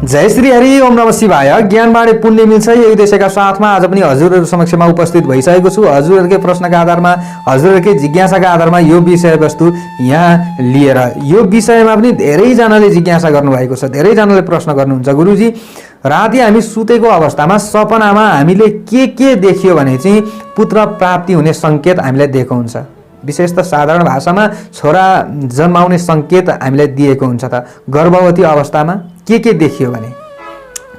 जय श्री हरि ओम नमः शिवाय। ज्ञानबाँडे पुण्य मिल्छ यो उद्देश्यका साथमा आज पनि हजुरहरु समक्षमा उपस्थित भइसकेको छु। हजुरहरुकै प्रश्नका आधारमा, हजुरहरुकै जिज्ञासाका आधारमा यो विषयवस्तु यहाँ लिएर, यो विषयमा पनि धेरैजनाले जिज्ञासा गर्नुभएको छ, धेरैजनाले प्रश्न गर्नुहुन्छ। गुरुजी, राति हामी सुतेको अवस्थामा सपनामा हामीले के देखियो भने चाहिँ पुत्र प्राप्ति हुने संकेत हामीलाई दिएको हुन्छ। विशेष त साधारण भाषामा छोरा जन्माउने संकेत हामीलाई दिएको हुन्छ। त गर्भवती अवस्थामा के देखियो भने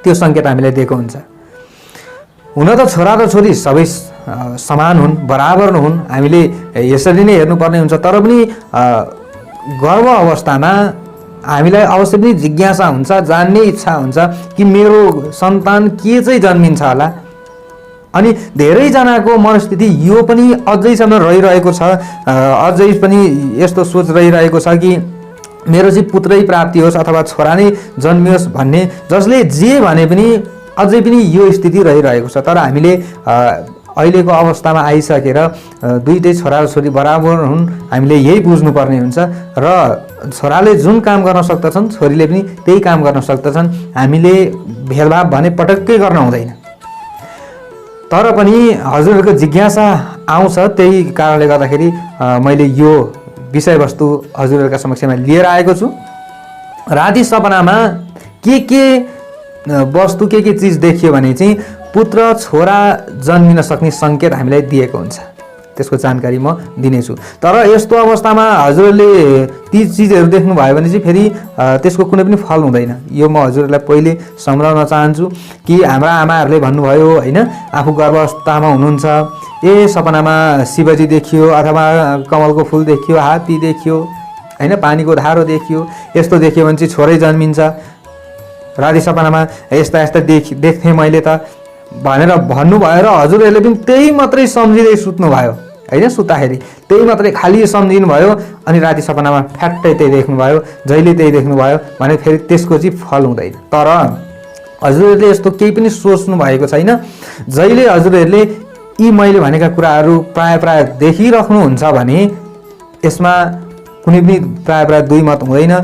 त्यो संकेत हामीलाई दिएको हुन्छ। हुन त छोरा र छोरी सबै समान हुन्, बराबर हुन्, हामीले यसरी नै हेर्नुपर्ने हुन्छ। तर पनि गर्भ अवस्थामा हामीलाई अवश्य पनि जिज्ञासा हुन्छ, जान्ने इच्छा हुन्छ कि मेरो सन्तान के चाहिँ जन्मिन्छ होला। अनि धेरैजनाको मनस्थिति यो पनि अझैसम्म रहिरहेको छ, अझै पनि यस्तो सोच रहिरहेको छ कि मेरो चाहिँ पुत्रै प्राप्ति होस् अथवा छोरा नै जन्मियोस् भन्ने, जसले जे भने पनि अझै पनि यो स्थिति रहिरहेको छ। तर हामीले अहिलेको अवस्थामा आइसकेर दुईटै छोरा र छोरी बराबर हुन्, हामीले यही बुझ्नुपर्ने हुन्छ। र छोराले जुन काम गर्न सक्दछन्, छोरीले पनि त्यही काम गर्न सक्दछन्। हामीले भेदभाव भने पटक्कै गर्न हुँदैन। तर पनि हजुरहरूको जिज्ञासा आउँछ, त्यही कारणले गर्दाखेरि मैले यो विषयवस्तु हजुरहरूका समक्षमा लिएर आएको छु। राति सपनामा के वस्तु के चिज देखियो भने चाहिँ पुत्र छोरा जन्मिन सक्ने संकेत हामीलाई दिएको हुन्छ। त्यसको जानकारी म दिनेछु। तर यस्तो अवस्थामा हजुरहरूले ती चिजहरू देख्नुभयो भने चाहिँ फेरि त्यसको कुनै पनि फल हुँदैन। यो म हजुरहरूलाई पहिले सम्झाउन चाहन्छु कि हाम्रा आमाहरूले भन्नुभयो हैन, आफू गर्भावस्थामा हुनुहुन्छ, सपनामा शिवजी देखियो अथवा कमलको फूल देखियो, हात्ती देखियो, हैन पानीको धारो देखियो, यस्तो देखियो भने चाहिँ छोरै जन्मिन्छ। राति सपनामा यस्ता देख्थेँ मैले त भनेर भन्नुभयो र हजुरहरूले पनि त्यही मात्रै सम्झिँदै सुत्नुभयो हैन। सुत्दाखेरि त्यही मात्रै खाली सम्झिनु भयो अनि राति सपनामा फ्याट्टै त्यही देख्नुभयो, जहिले त्यही देख्नुभयो भने फेरि त्यसको चाहिँ फल हुँदैन। तर हजुरहरूले यस्तो केही पनि सोच्नु भएको छैन। जहिले हजुरहरूले यी मैले भनेका कुराहरू प्राय देखिराख्नुहुन्छ भने यसमा कुनै पनि प्राय दुई मत हुँदैन।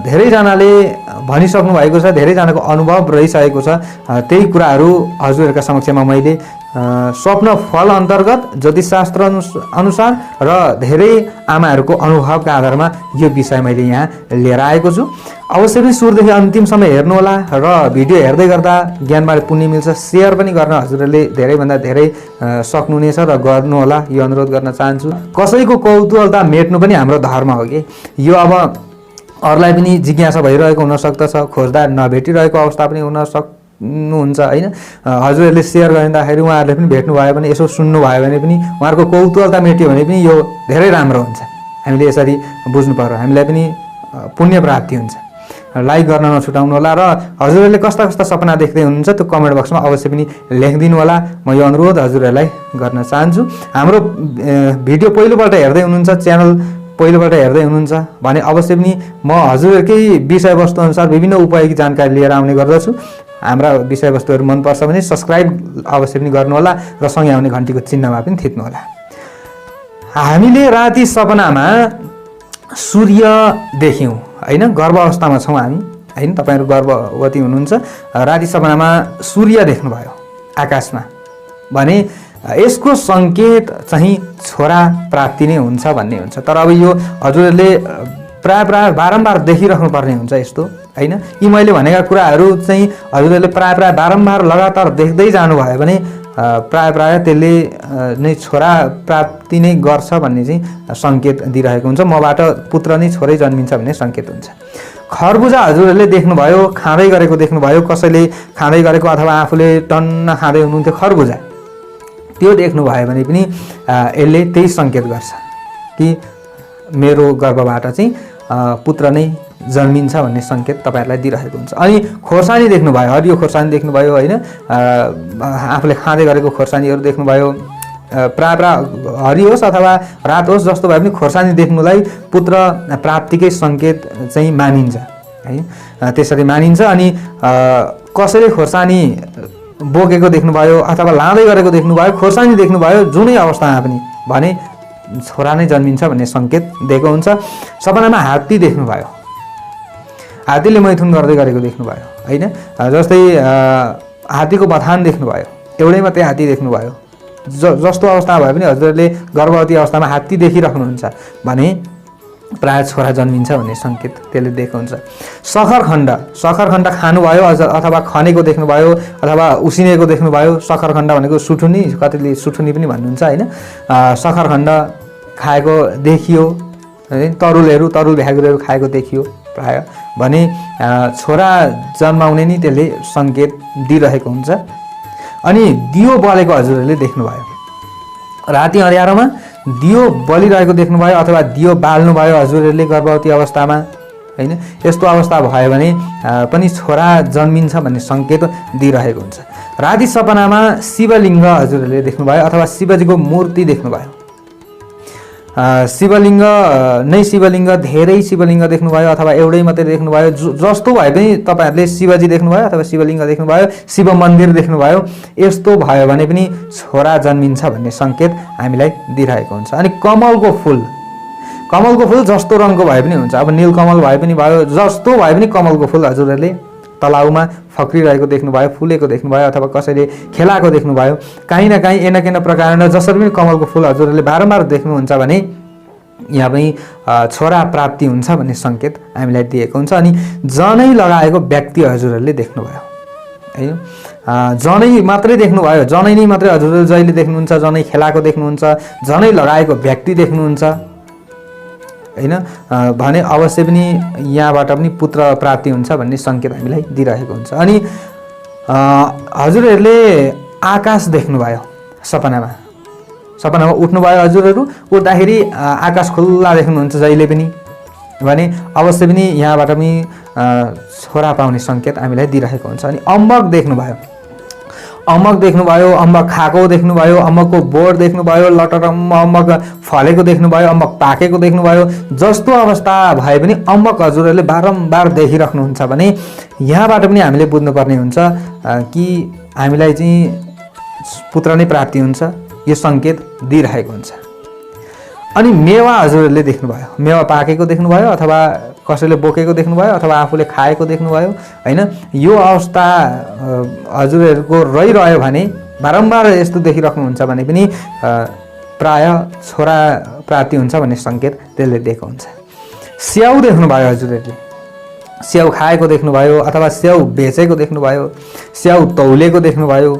धेरैजनाले भनिसक्नु भएको छ, धेरैजनाको अनुभव रहिसकेको छ। त्यही कुराहरू हजुरहरूका समक्षमा मैले स्वप्न फल अन्तर्गत ज्योतिषशास्त्र अनुसार र धेरै आमाहरूको अनुभवका आधारमा यो विषय मैले यहाँ लिएर आएको छु। अवश्य पनि सुरुदेखि अन्तिमसम्म हेर्नुहोला र भिडियो हेर्दै गर्दा ज्ञानबारे पुण्य मिल्छ सेयर पनि गर्न हजुरहरूले धेरैभन्दा धेरै सक्नुहुनेछ र गर्नुहोला, यो अनुरोध गर्न चाहन्छु। कसैको कौतूहलता मेट्नु पनि हाम्रो धर्म हो कि यो। अब अरूलाई पनि जिज्ञासा भइरहेको हुन सक्दछ, खोज्दा नभेटिरहेको अवस्था पनि हुन सक्नुहुन्छ हैन। हजुरहरूले सेयर गर्दाखेरि उहाँहरूले पनि भेट्नुभयो भने, यसो सुन्नुभयो भने पनि उहाँहरूको कौतूहलता मेट्यो भने पनि यो धेरै राम्रो हुन्छ। हामीले यसरी बुझ्नु पर्यो, हामीलाई पनि पुण्य प्राप्ति हुन्छ। लाइक गर्न नछुटाउनु होला र हजुरहरूले कस्ता सपना देख्दै हुनुहुन्छ त्यो कमेन्ट बक्समा अवश्य पनि लेखिदिनु होला। म यो अनुरोध हजुरहरूलाई गर्न चाहन्छु। हाम्रो भिडियो पहिलोपल्ट हेर्दै हुनुहुन्छ, च्यानल पहिलोपल्ट हेर्दै हुनुहुन्छ भने अवश्य पनि म हजुरहरूकै विषयवस्तु अनुसार विभिन्न उपयोगी जानकारी लिएर आउने गर्दछु। हाम्रा विषयवस्तुहरू मनपर्छ भने सब्सक्राइब अवश्य पनि गर्नुहोला र सँगै आउने घन्टीको चिन्हमा पनि थिच्नुहोला। हामीले राति सपनामा सूर्य देख्यौँ हैन, गर्भ अवस्थामा छौँ हामी हैन, तपाईहरु गर्भवती हुनुहुन्छ, राति सपनामा सूर्य देख्नुभयो आकाशमा भने यसको संकेत चाहिँ छोरा प्राप्ति नै हुन्छ भन्ने हुन्छ। तर अब यो हजुरहरूले प्राय बारम्बार देखिराख्नु पर्ने हुन्छ यस्तो हैन। यी मैले भनेका कुराहरू चाहिँ हजुरहरूले प्राय बारम्बार लगातार देख्दै जानुभयो भने प्राय त्यसले नै छोरा प्राप्ति नै गर्छ भन्ने चाहिँ संकेत दिइरहेको हुन्छ। मबाट पुत्र नै छोरै जन्मिन्छ भन्ने संकेत हुन्छ। खरबुजा हजुरहरूले देख्नुभयो, खाँदै गरेको देख्नुभयो, कसैले खाँदै गरेको अथवा आफूले टन्न खाँदै हुनुहुन्थ्यो खरबुजा, त्यो देख्नुभयो भने पनि यसले त्यही संकेत गर्छ कि मेरो गर्भबाट चाहिँ पुत्र नै जन्मिन्छ भन्ने संकेत तपाईहरुलाई दिइरहेको हुन्छ। अनि खोर्सानी देख्नुभयो, हरियो खोर्सानी देख्नुभयो हैन, आफूले खाँदै गरेको खोर्सानीहरू देख्नुभयो, प्राय हरियो होस् अथवा रातो होस् जस्तो भए पनि खोर्सानी देख्नुलाई पुत्र प्राप्तिकै संकेत चाहिँ मानिन्छ है, त्यसरी मानिन्छ। अनि कसैले खोर्सानी बोकेको देख्नुभयो अथवा लाँदै गरेको देख्नुभयो, खोर्सानी देख्नुभयो जुनै अवस्थामा पनि भने छोरा नै जन्मिन्छ भन्ने सङ्केत दिएको हुन्छ। सपनामा हात्ती देख्नुभयो, हात्तीले मैथुन गर्दै गरेको देख्नुभयो होइन, जस्तै हात्तीको बथान देख्नुभयो, एउटै मात्रै हात्ती देख्नुभयो, जस्तो अवस्था भए पनि हजुरहरूले गर्भवती अवस्थामा हात्ती देखिराख्नुहुन्छ भने प्राय छोरा जन्मिन्छ भन्ने सङ्केत त्यसले दिएको हुन्छ। सखरखण्ड खानुभयो अथवा खनेको देख्नुभयो अथवा उसिनेको देख्नुभयो, सखरखण्ड भनेको सुठुनी, कतिले सुठुनी पनि भन्नुहुन्छ होइन, सखरखण्ड खाएको देखियो, तरुल भ्यागुरहरू खाएको देखियो प्राय भने छोरा जन्माउने नि त्यसले सङ्केत दिइरहेको हुन्छ। अनि दियो बलेको हजुरहरूले देख्नुभयो, राति अँध्यारोमा दियो बलिरहेको देख्नुभयो अथवा दियो बाल्नुभयो हजुरहरूले गर्भवती अवस्थामा होइन, यस्तो अवस्था भयो भने पनि छोरा जन्मिन्छ भन्ने सङ्केत दिइरहेको हुन्छ। राति सपनामा शिवलिङ्ग हजुरहरूले देख्नुभयो अथवा शिवजीको मूर्ति देख्नुभयो, शिवलिङ्ग नै शिवलिङ्ग, धेरै शिवलिङ्ग देख्नुभयो अथवा एउटै मात्रै देख्नुभयो, जस्तो भए पनि तपाईँहरूले शिवजी देख्नुभयो अथवा शिवलिङ्ग देख्नुभयो, शिव मन्दिर देख्नुभयो, यस्तो भयो भने पनि छोरा जन्मिन्छ भन्ने सङ्केत हामीलाई दिइरहेको हुन्छ। अनि कमलको फुल जस्तो रङको भए पनि हुन्छ, अब नीलकमल भए पनि भयो, जस्तो भए पनि कमलको फुल हजुरहरूले तलाउमा फक्रिरहेको देख्नुभयो, फुलेको देख्नुभयो अथवा कसैले खेलाएको देख्नुभयो, काहीँ न काहीँ एन प्रकार जसरी पनि कमलको फुल हजुरहरूले बारम्बार देख्नुहुन्छ भने यहाँ पनि छोरा प्राप्ति हुन्छ भन्ने सङ्केत हामीलाई दिएको हुन्छ। अनि जनै लगाएको व्यक्ति हजुरहरूले देख्नुभयो है, जनै मात्रै देख्नुभयो, जनै नै मात्रै हजुरहरूले जहिले देख्नुहुन्छ, जनै खेलाएको देख्नुहुन्छ, जनै लगाएको व्यक्ति देख्नुहुन्छ होइन भने अवश्य पनि यहाँबाट पनि पुत्र प्राप्ति हुन्छ भन्ने सङ्केत हामीलाई दिइरहेको हुन्छ। अनि हजुरहरूले आकाश देख्नुभयो, सपनामा उठ्नुभयो, हजुरहरू उठ्दाखेरि आकाश खुल्ला देख्नुहुन्छ जहिले पनि भने अवश्य पनि यहाँबाट पनि छोरा पाउने सङ्केत हामीलाई दिइरहेको हुन्छ। अनि अम्बक देख्नुभयो, अम्बक खाएको देख्नुभयो, अम्बकको बोट देख्नुभयो, लटरम्म अम्बक फलेको देख्नुभयो, अम्बक पाकेको देख्नुभयो, जस्तो अवस्था भए पनि अम्बक हजुरहरूले बारम्बार देखिराख्नुहुन्छ भने यहाँबाट पनि हामीले बुझ्नुपर्ने हुन्छ कि हामीलाई चाहिँ पुत्र नै प्राप्ति हुन्छ, यो सङ्केत दिइरहेको हुन्छ। अनि मेवा हजुरहरूले देख्नुभयो, मेवा पाकेको देख्नुभयो अथवा कसैले बोकेको देख्नुभयो अथवा आफूले खाएको देख्नुभयो होइन, यो अवस्था हजुरहरूको रहिरह्यो भने बारम्बार यस्तो देखिराख्नुहुन्छ भने पनि प्राय छोरा प्राप्ति हुन्छ भन्ने सङ्केत त्यसले दिएको हुन्छ। स्याउ देख्नुभयो हजुरहरूले, स्याउ खाएको देख्नुभयो अथवा स्याउ बेचेको देख्नुभयो, स्याउ तौलेको देख्नुभयो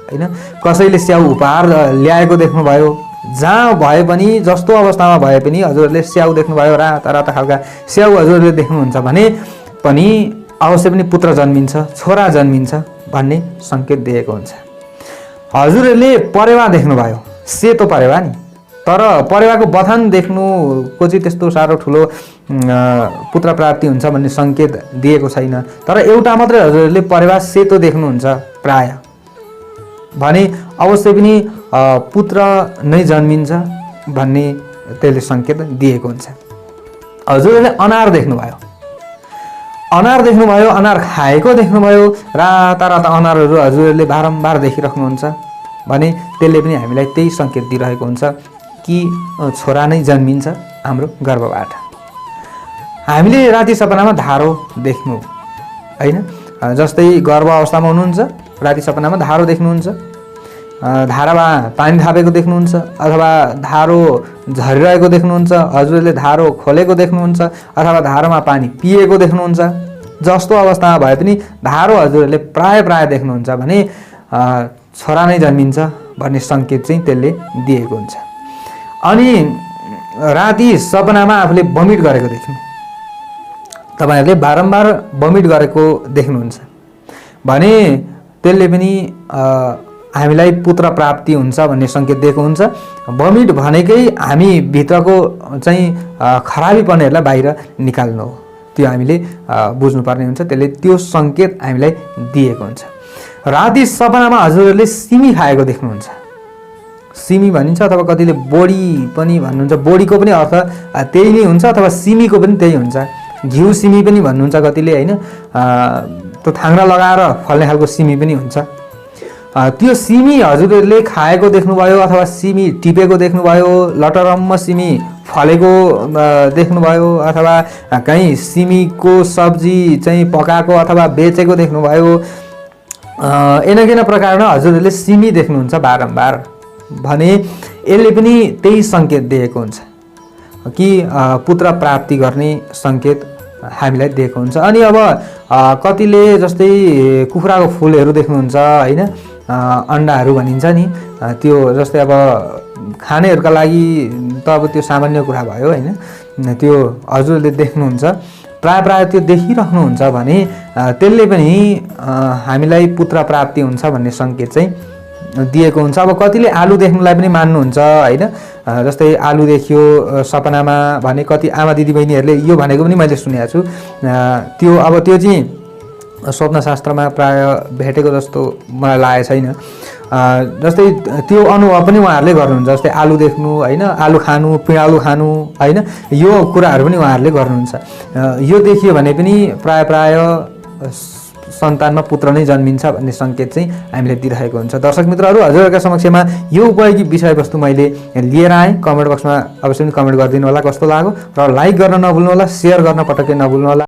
होइन, कसैले स्याउ उपहार ल्याएको देख्नुभयो, जहाँ भए पनि जस्तो अवस्थामा भए पनि हजुरहरूले स्याउ देख्नुभयो, राता खालका स्याउ हजुरहरूले देख्नुहुन्छ भने पनि अवश्य पनि पुत्र जन्मिन्छ, छोरा जन्मिन्छ भन्ने सङ्केत दिएको हुन्छ। हजुरहरूले परेवा देख्नुभयो, सेतो परेवा नि, तर परेवाको बथान देख्नुको चाहिँ त्यस्तो साह्रो ठुलो पुत्र प्राप्ति हुन्छ भन्ने सङ्केत दिएको छैन, तर एउटा मात्रै हजुरहरूले परेवा सेतो देख्नुहुन्छ प्राय भने अवश्य पनि पुत्र नै जन्मिन्छ भन्ने त्यसले सङ्केत दिएको हुन्छ। हजुरहरूले अनार देख्नुभयो, अनार खाएको देख्नुभयो, राता अनारहरू हजुरहरूले बारम्बार देखिराख्नुहुन्छ भने त्यसले पनि हामीलाई त्यही सङ्केत दिइरहेको हुन्छ कि छोरा नै जन्मिन्छ हाम्रो गर्भबाट। हामीले राति सपनामा धारो देख्नु होइन, जस्तै गर्भ अवस्थामा हुनुहुन्छ राति सपनामा धारो देख्नुहुन्छ, धारामा पानी थापेको देख्नुहुन्छ अथवा धारो झरिरहेको देख्नुहुन्छ, हजुरहरूले धारो खोलेको देख्नुहुन्छ अथवा धारोमा पानी पिएको देख्नुहुन्छ, जस्तो अवस्थामा भए पनि धारो हजुरहरूले प्राय देख्नुहुन्छ भने छोरा नै जन्मिन्छ भन्ने सङ्केत चाहिँ त्यसले दिएको हुन्छ। अनि राति सपनामा आफूले बमिट गरेको देख्नु, तपाईँहरूले बारम्बार बमिट गरेको देख्नुहुन्छ भने त्यसले पनि हामीलाई पुत्र प्राप्ति हुन्छ भन्ने सङ्केत दिएको हुन्छ। बमिट भनेकै हामी भित्रको चाहिँ खराबीपनहरूलाई बाहिर निकाल्नु हो, त्यो हामीले बुझ्नुपर्ने हुन्छ, त्यसले त्यो सङ्केत हामीलाई दिएको हुन्छ। राति सपनामा हजुरहरूले सिमी खाएको देख्नुहुन्छ, सिमी भनिन्छ अथवा कतिले बोडी पनि भन्नुहुन्छ, बोडीको पनि अर्थ त्यही नै हुन्छ अथवा सिमीको पनि त्यही हुन्छ, घिउ सिमी पनि भन्नुहुन्छ कतिले होइन, त्यो थाङ्रा लगाएर फल्ने खालको सिमी पनि हुन्छ। त्यो सिमी हजुरहरूले खाएको देख्नुभयो अथवा सिमी टिपेको देख्नुभयो, लटरम्म सिमी फलेको देख्नुभयो अथवा कहीँ सिमीको सब्जी चाहिँ पकाएको अथवा बेचेको देख्नुभयो, एनकेन प्रकारमा हजुरहरूले सिमी देख्नुहुन्छ बारम्बार भने यसले पनि त्यही सङ्केत दिएको हुन्छ कि पुत्र प्राप्ति गर्ने सङ्केत हामीलाई दिएको हुन्छ। अनि अब कतिले जस्तै कुखुराको फुलहरू देख्नुहुन्छ होइन, अन्डाहरू भनिन्छ नि, त्यो जस्तै अब खानेहरूका लागि त अब त्यो सामान्य कुरा भयो होइन, त्यो हजुरले देख्नुहुन्छ प्राय त्यो देखिराख्नुहुन्छ भने त्यसले पनि हामीलाई पुत्र प्राप्ति हुन्छ भन्ने सङ्केत चाहिँ दिएको हुन्छ। अब कतिले आलु देख्नुलाई पनि मान्नुहुन्छ होइन, जस्तै आलु देखियो सपनामा भने कति आमा दिदीबहिनीहरूले यो भनेको पनि मैले सुनेको छु। त्यो चाहिँ स्वप्नशास्त्रमा प्राय भेटेको जस्तो मलाई लागेको छैन। जस्तै त्यो अनुभव पनि उहाँहरूले गर्नुहुन्छ, जस्तै आलु देख्नु होइन, आलु खानु, पिँडालु खानु होइन, यो कुराहरू पनि उहाँहरूले गर्नुहुन्छ। यो देखियो भने पनि प्राय सन्तानमा पुत्र नै जन्मिन्छ भन्ने सङ्केत चाहिँ हामीले दिइरहेको हुन्छ। दर्शक मित्रहरू, हजुरहरूका समक्षमा यो उपयोगी विषयवस्तु मैले लिएर आएँ। कमेन्ट बक्समा अवश्य पनि कमेन्ट गरिदिनु होला कस्तो लाग्यो, र लाइक गर्न नभुल्नु होला, सेयर गर्न पटक्कै नभुल्नु होला।